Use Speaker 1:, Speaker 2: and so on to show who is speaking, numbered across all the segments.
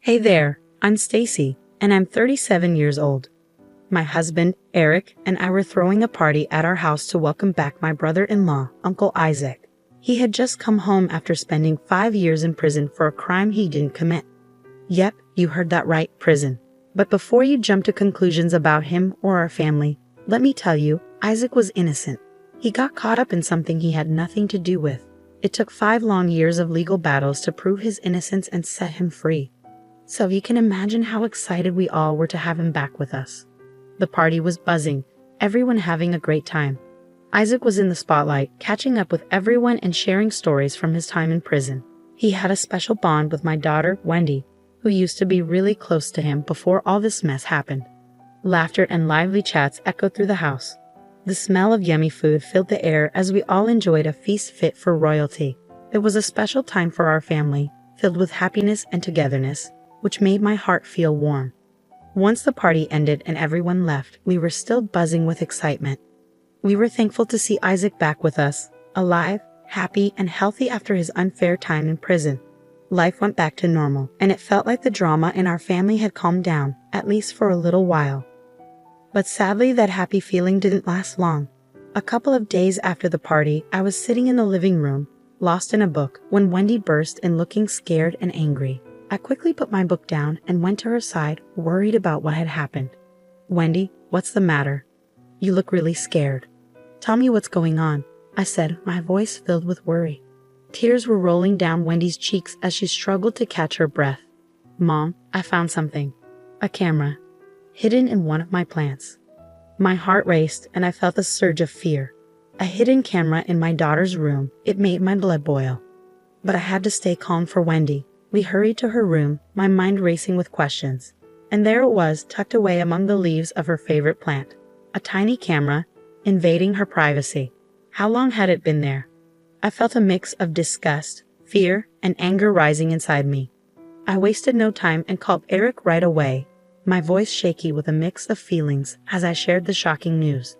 Speaker 1: Hey there, I'm Stacy, and I'm 37 years old. My husband, Eric, and I were throwing a party at our house to welcome back my brother-in-law, Uncle Isaac. He had just come home after spending 5 years in prison for a crime he didn't commit. Yep, you heard that right, prison. But before you jump to conclusions about him or our family, let me tell you, Isaac was innocent. He got caught up in something he had nothing to do with. It took 5 long years of legal battles to prove his innocence and set him free. So you can imagine how excited we all were to have him back with us. The party was buzzing, everyone having a great time. Isaac was in the spotlight, catching up with everyone and sharing stories from his time in prison. He had a special bond with my daughter, Wendy, who used to be really close to him before all this mess happened. Laughter and lively chats echoed through the house. The smell of yummy food filled the air as we all enjoyed a feast fit for royalty. It was a special time for our family, filled with happiness and togetherness, which made my heart feel warm. Once the party ended and everyone left, we were still buzzing with excitement. We were thankful to see Isaac back with us, alive, happy, and healthy after his unfair time in prison. Life went back to normal, and it felt like the drama in our family had calmed down, at least for a little while. But sadly, that happy feeling didn't last long. A couple of days after the party, I was sitting in the living room, lost in a book, when Wendy burst in looking scared and angry. I quickly put my book down and went to her side, worried about what had happened. "Wendy, what's the matter? You look really scared. Tell me what's going on," I said, my voice filled with worry. Tears were rolling down Wendy's cheeks as she struggled to catch her breath. "Mom, I found something. A camera. Hidden in one of my plants." My heart raced and I felt a surge of fear. A hidden camera in my daughter's room. It made my blood boil. But I had to stay calm for Wendy. We hurried to her room, my mind racing with questions. And there it was, tucked away among the leaves of her favorite plant. A tiny camera, invading her privacy. How long had it been there? I felt a mix of disgust, fear, and anger rising inside me. I wasted no time and called Eric right away, my voice shaky with a mix of feelings as I shared the shocking news.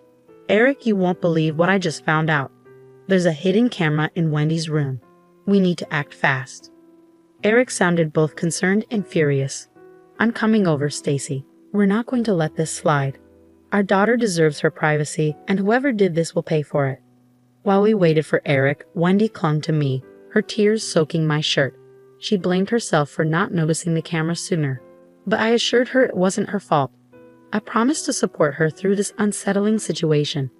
Speaker 1: "Eric, you won't believe what I just found out. There's a hidden camera in Wendy's room. We need to act fast." Eric sounded both concerned and furious. "I'm coming over, Stacy. We're not going to let this slide. Our daughter deserves her privacy, and whoever did this will pay for it." While we waited for Eric, Wendy clung to me, her tears soaking my shirt. She blamed herself for not noticing the camera sooner, but I assured her it wasn't her fault. I promised to support her through this unsettling situation.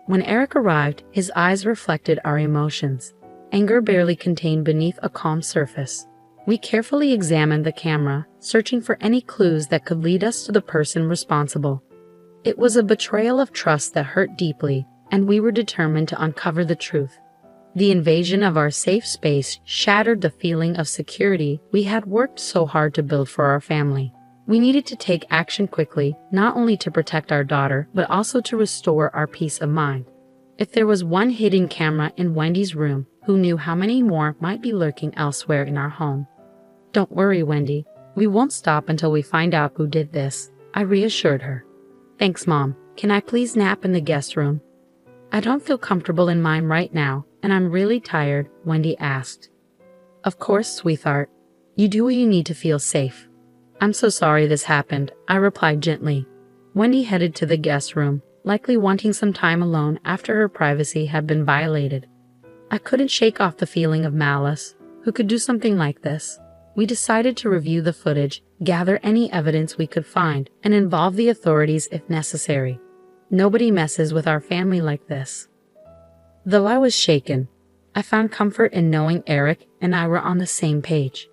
Speaker 1: When Eric arrived, his eyes reflected our emotions, anger barely contained beneath a calm surface. We carefully examined the camera, searching for any clues that could lead us to the person responsible. It was a betrayal of trust that hurt deeply, and we were determined to uncover the truth. The invasion of our safe space shattered the feeling of security we had worked so hard to build for our family. We needed to take action quickly, not only to protect our daughter, but also to restore our peace of mind. If there was one hidden camera in Wendy's room, who knew how many more might be lurking elsewhere in our home? "Don't worry, Wendy. We won't stop until we find out who did this," I reassured her. "Thanks, Mom. Can I please nap in the guest room?" "I don't feel comfortable in mine right now, and I'm really tired," Wendy asked. "Of course, sweetheart. You do what you need to feel safe." "I'm so sorry this happened," I replied gently. Wendy headed to the guest room, likely wanting some time alone after her privacy had been violated. I couldn't shake off the feeling of malice. Who could do something like this? We decided to review the footage, gather any evidence we could find, and involve the authorities if necessary. Nobody messes with our family like this. Though I was shaken, I found comfort in knowing Eric and I were on the same page.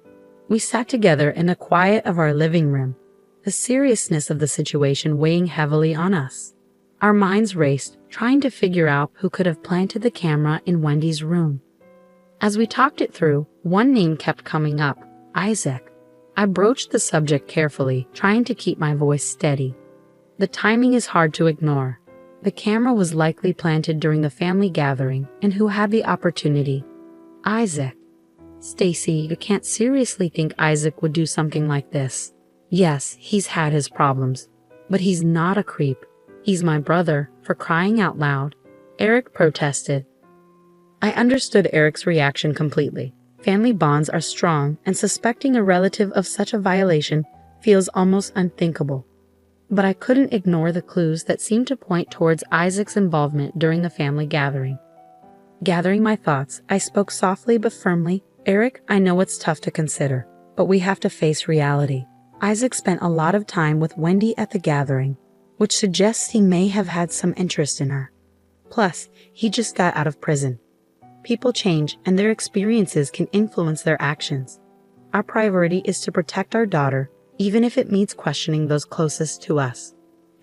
Speaker 1: We sat together in the quiet of our living room, the seriousness of the situation weighing heavily on us. Our minds raced, trying to figure out who could have planted the camera in Wendy's room. As we talked it through, one name kept coming up: Isaac. I broached the subject carefully, trying to keep my voice steady. The timing is hard to ignore. The camera was likely planted during the family gathering, and who had the opportunity? Isaac. "Stacy, you can't seriously think Isaac would do something like this." "Yes, he's had his problems, but he's not a creep. He's my brother, for crying out loud," Eric protested. I understood Eric's reaction completely. Family bonds are strong, and suspecting a relative of such a violation feels almost unthinkable. But I couldn't ignore the clues that seemed to point towards Isaac's involvement during the family gathering. Gathering my thoughts, I spoke softly but firmly. Eric, I know it's tough to consider, but we have to face reality. Isaac spent a lot of time with Wendy at the gathering, which suggests he may have had some interest in her. Plus, he just got out of prison. People change, and their experiences can influence their actions. Our priority is to protect our daughter, even if it means questioning those closest to us.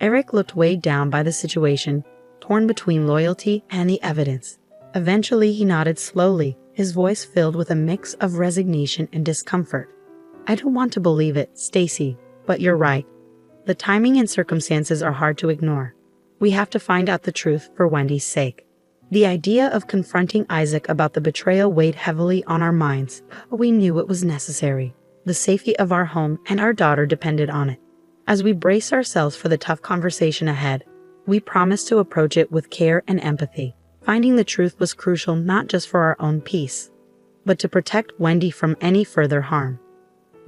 Speaker 1: Eric looked weighed down by the situation, torn between loyalty and the evidence. Eventually, he nodded slowly, his voice filled with a mix of resignation and discomfort. I don't want to believe it, Stacy, but you're right. The timing and circumstances are hard to ignore. We have to find out the truth for Wendy's sake. The idea of confronting Isaac about the betrayal weighed heavily on our minds, but we knew it was necessary. The safety of our home and our daughter depended on it. As we braced ourselves for the tough conversation ahead, we promised to approach it with care and empathy. Finding the truth was crucial not just for our own peace, but to protect Wendy from any further harm.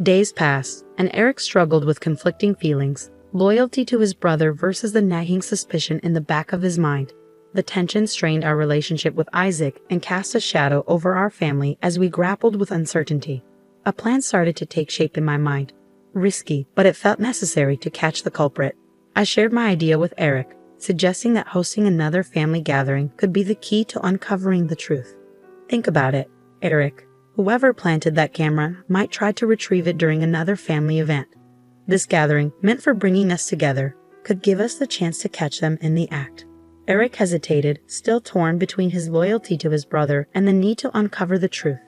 Speaker 1: Days passed, and Eric struggled with conflicting feelings, loyalty to his brother versus the nagging suspicion in the back of his mind. The tension strained our relationship with Isaac and cast a shadow over our family as we grappled with uncertainty. A plan started to take shape in my mind. Risky, but it felt necessary to catch the culprit. I shared my idea with Eric, suggesting that hosting another family gathering could be the key to uncovering the truth. Think about it, Eric. Whoever planted that camera might try to retrieve it during another family event. This gathering, meant for bringing us together, could give us the chance to catch them in the act. Eric hesitated, still torn between his loyalty to his brother and the need to uncover the truth.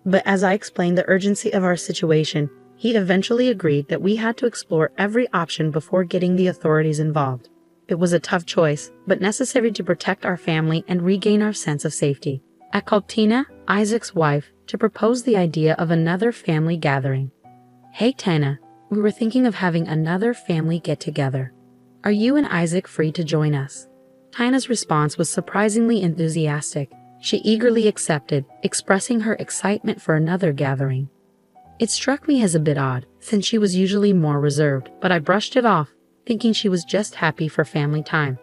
Speaker 1: But as I explained the urgency of our situation, he eventually agreed that we had to explore every option before getting the authorities involved. It was a tough choice, but necessary to protect our family and regain our sense of safety. I called Tina, Isaac's wife, to propose the idea of another family gathering. Hey Tina, we were thinking of having another family get-together. Are you and Isaac free to join us? Tina's response was surprisingly enthusiastic. She eagerly accepted, expressing her excitement for another gathering. It struck me as a bit odd, since she was usually more reserved, but I brushed it off, thinking she was just happy for family time.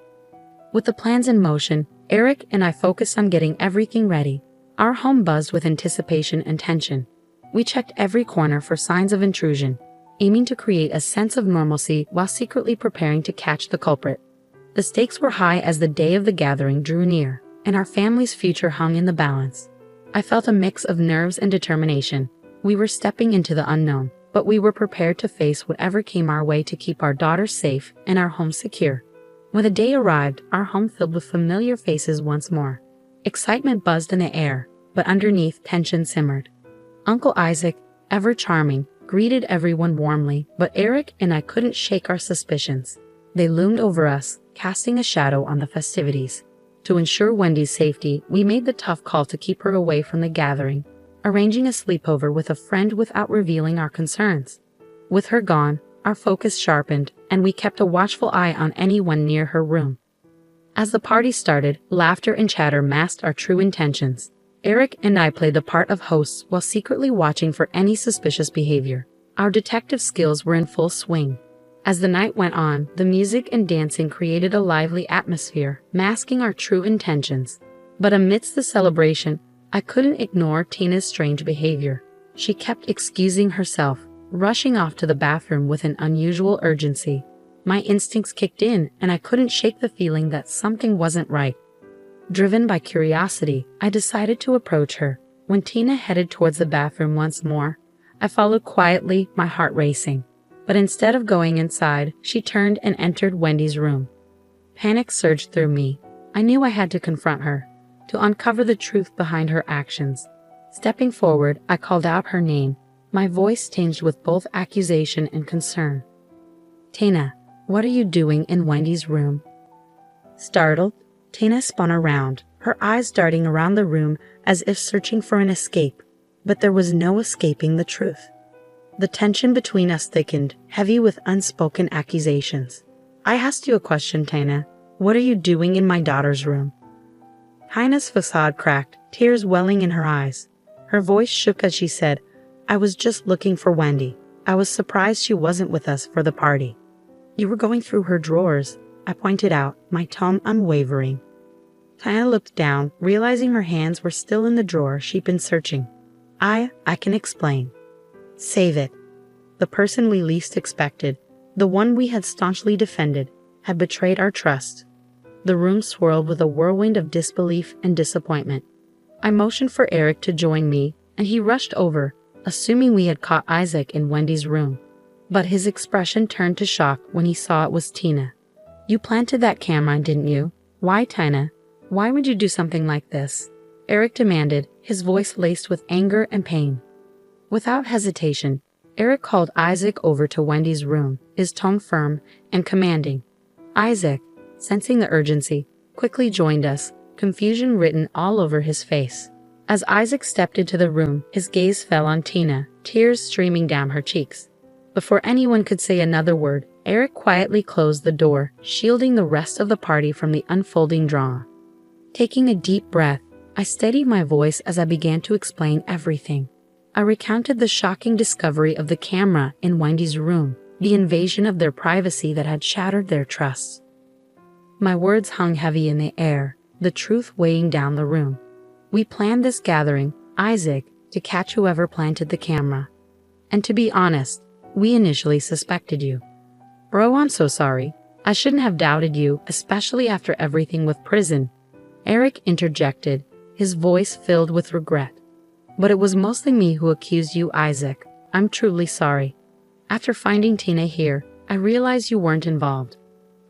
Speaker 1: With the plans in motion, Eric and I focused on getting everything ready. Our home buzzed with anticipation and tension. We checked every corner for signs of intrusion, aiming to create a sense of normalcy while secretly preparing to catch the culprit. The stakes were high as the day of the gathering drew near, and our family's future hung in the balance. I felt a mix of nerves and determination. We were stepping into the unknown, but we were prepared to face whatever came our way to keep our daughter safe and our home secure. When the day arrived, our home filled with familiar faces once more. Excitement buzzed in the air, but underneath tension simmered. Uncle Isaac, ever charming, greeted everyone warmly, but Eric and I couldn't shake our suspicions. They loomed over us, casting a shadow on the festivities. To ensure Wendy's safety, we made the tough call to keep her away from the gathering, arranging a sleepover with a friend without revealing our concerns. With her gone, our focus sharpened, and we kept a watchful eye on anyone near her room. As the party started, laughter and chatter masked our true intentions. Eric and I played the part of hosts while secretly watching for any suspicious behavior. Our detective skills were in full swing. As the night went on, the music and dancing created a lively atmosphere, masking our true intentions. But amidst the celebration, I couldn't ignore Tina's strange behavior. She kept excusing herself, rushing off to the bathroom with an unusual urgency. My instincts kicked in, and I couldn't shake the feeling that something wasn't right. Driven by curiosity, I decided to approach her. When Tina headed towards the bathroom once more, I followed quietly, my heart racing. But instead of going inside, she turned and entered Wendy's room. Panic surged through me. I knew I had to confront her, to uncover the truth behind her actions. Stepping forward, I called out her name, my voice tinged with both accusation and concern. Tina, what are you doing in Wendy's room? Startled, Tina spun around, her eyes darting around the room as if searching for an escape. But there was no escaping the truth. The tension between us thickened, heavy with unspoken accusations. I asked you a question, Tina. What are you doing in my daughter's room? Tina's facade cracked, tears welling in her eyes. Her voice shook as she said, "I was just looking for Wendy. I was surprised she wasn't with us for the party." "You were going through her drawers," I pointed out, my tone unwavering. Tina looked down, realizing her hands were still in the drawer she'd been searching. I can explain." "Save it." The person we least expected, the one we had staunchly defended, had betrayed our trust. The room swirled with a whirlwind of disbelief and disappointment. I motioned for Eric to join me, and he rushed over, assuming we had caught Isaac in Wendy's room. But his expression turned to shock when he saw it was Tina. "You planted that camera, didn't you? Why, Tina? Why would you do something like this?" Eric demanded, his voice laced with anger and pain. Without hesitation, Eric called Isaac over to Wendy's room, his tone firm and commanding. Isaac, sensing the urgency, quickly joined us, confusion written all over his face. As Isaac stepped into the room, his gaze fell on Tina, tears streaming down her cheeks. Before anyone could say another word, Eric quietly closed the door, shielding the rest of the party from the unfolding drama. Taking a deep breath, I steadied my voice as I began to explain everything. I recounted the shocking discovery of the camera in Wendy's room, the invasion of their privacy that had shattered their trust. My words hung heavy in the air, the truth weighing down the room. "We planned this gathering, Isaac, to catch whoever planted the camera. And to be honest, we initially suspected you." "Bro, I'm so sorry. I shouldn't have doubted you, especially after everything with prison," Eric interjected, his voice filled with regret. "But it was mostly me who accused you, Isaac. I'm truly sorry. After finding Tina here, I realized you weren't involved."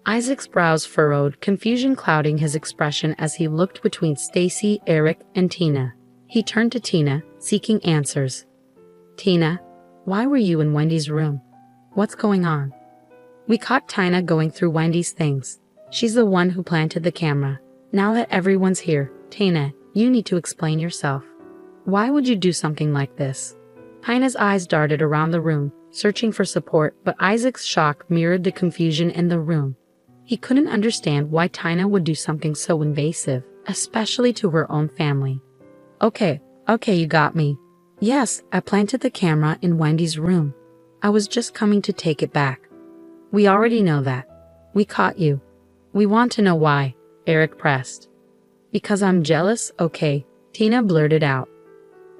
Speaker 1: Isaac's brows furrowed, confusion clouding his expression as he looked between Stacy, Eric, and Tina. He turned to Tina, seeking answers. "Tina, why were you in Wendy's room? What's going on?" "We caught Tina going through Wendy's things. She's the one who planted the camera. Now that everyone's here, Tina, you need to explain yourself. Why would you do something like this?" Tina's eyes darted around the room, searching for support, but Isaac's shock mirrored the confusion in the room. He couldn't understand why Tina would do something so invasive, especially to her own family. Okay, you got me. Yes, I planted the camera in Wendy's room. I was just coming to take it back." "We already know that. We caught you. We want to know why," Eric pressed. "Because I'm jealous, okay," Tina blurted out.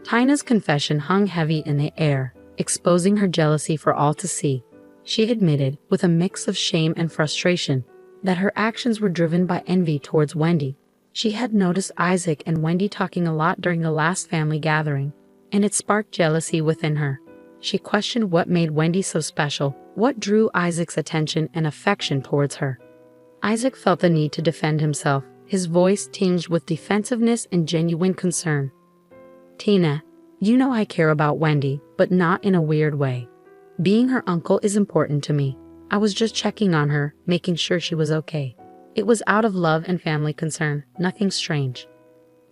Speaker 1: Tina's confession hung heavy in the air, exposing her jealousy for all to see. She admitted, with a mix of shame and frustration, that her actions were driven by envy towards Wendy. She had noticed Isaac and Wendy talking a lot during the last family gathering, and it sparked jealousy within her. She questioned what made Wendy so special, what drew Isaac's attention and affection towards her. Isaac felt the need to defend himself, his voice tinged with defensiveness and genuine concern. "Tina, you know I care about Wendy, but not in a weird way. Being her uncle is important to me. I was just checking on her, making sure she was okay. It was out of love and family concern, nothing strange."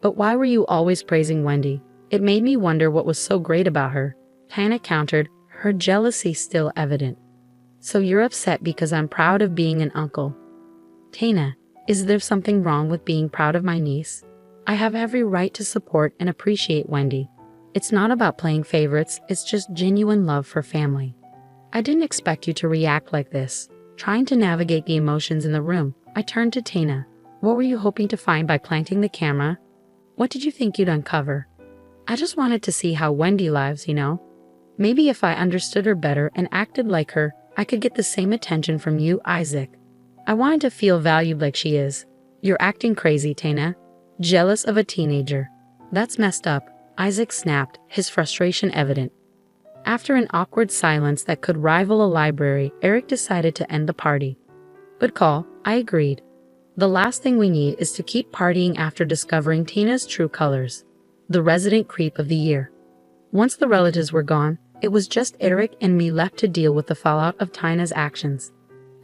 Speaker 1: "But why were you always praising Wendy? It made me wonder what was so great about her," Tina countered, her jealousy still evident. "So you're upset because I'm proud of being an uncle?" "Tina, is there something wrong with being proud of my niece? I have every right to support and appreciate Wendy. It's not about playing favorites, it's just genuine love for family." I didn't expect you to react like this. Trying to navigate the emotions in the room, I turned to Tina. "What were you hoping to find by planting the camera? What did you think you'd uncover?" "I just wanted to see how Wendy lives, you know. Maybe if I understood her better and acted like her, I could get the same attention from you, Isaac. I wanted to feel valued like she is." "You're acting crazy, Tina. Jealous of a teenager. That's messed up," Isaac snapped, his frustration evident. After an awkward silence that could rival a library, Eric decided to end the party. "Good call," I agreed. "The last thing we need is to keep partying after discovering Tina's true colors. The resident creep of the year." Once the relatives were gone, it was just Eric and me left to deal with the fallout of Tina's actions.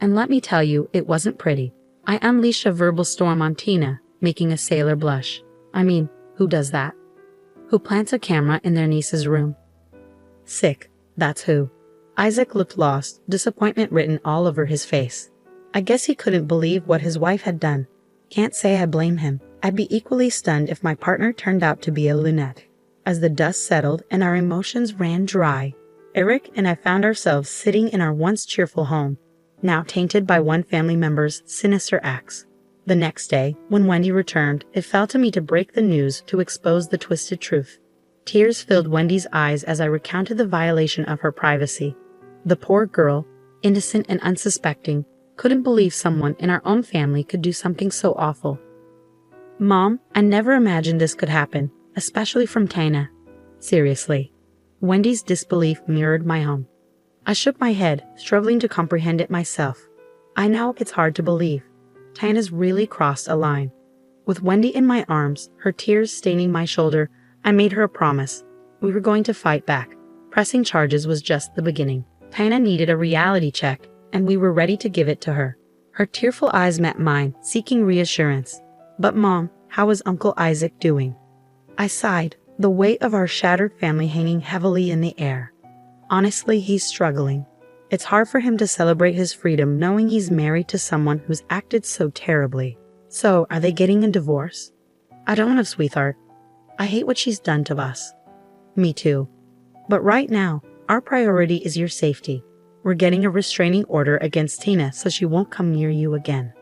Speaker 1: And let me tell you, it wasn't pretty. I unleashed a verbal storm on Tina, making a sailor blush. I mean, who does that? Who plants a camera in their niece's room? Sick, that's who. Isaac looked lost, disappointment written all over his face. I guess he couldn't believe what his wife had done. Can't say I blame him. I'd be equally stunned if my partner turned out to be a lunatic. As the dust settled and our emotions ran dry, Eric and I found ourselves sitting in our once cheerful home, now tainted by one family member's sinister acts. The next day, when Wendy returned, it fell to me to break the news, to expose the twisted truth. Tears filled Wendy's eyes as I recounted the violation of her privacy. The poor girl, innocent and unsuspecting, couldn't believe someone in our own family could do something so awful. "Mom, I never imagined this could happen, especially from Tina." "Seriously?" Wendy's disbelief mirrored my own. I shook my head, struggling to comprehend it myself. "I know it's hard to believe. Tina's really crossed a line." With Wendy in my arms, her tears staining my shoulder, I made her a promise. We were going to fight back. Pressing charges was just the beginning. Tina needed a reality check, and we were ready to give it to her. Her tearful eyes met mine, seeking reassurance. "But Mom, how is Uncle Isaac doing?" I sighed, the weight of our shattered family hanging heavily in the air. "Honestly, he's struggling. It's hard for him to celebrate his freedom knowing he's married to someone who's acted so terribly." "So, are they getting a divorce?" "I don't know, sweetheart. I hate what she's done to us." "Me too. But right now, our priority is your safety. We're getting a restraining order against Tina so she won't come near you again."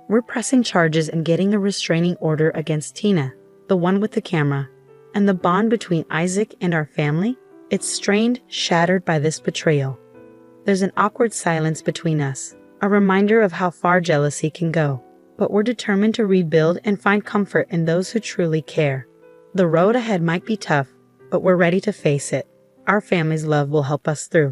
Speaker 1: We're pressing charges and getting a restraining order against Tina, the one with the camera, and the bond between Isaac and our family? It's strained, shattered by this betrayal. There's an awkward silence between us, a reminder of how far jealousy can go. But we're determined to rebuild and find comfort in those who truly care. The road ahead might be tough, but we're ready to face it. Our family's love will help us through.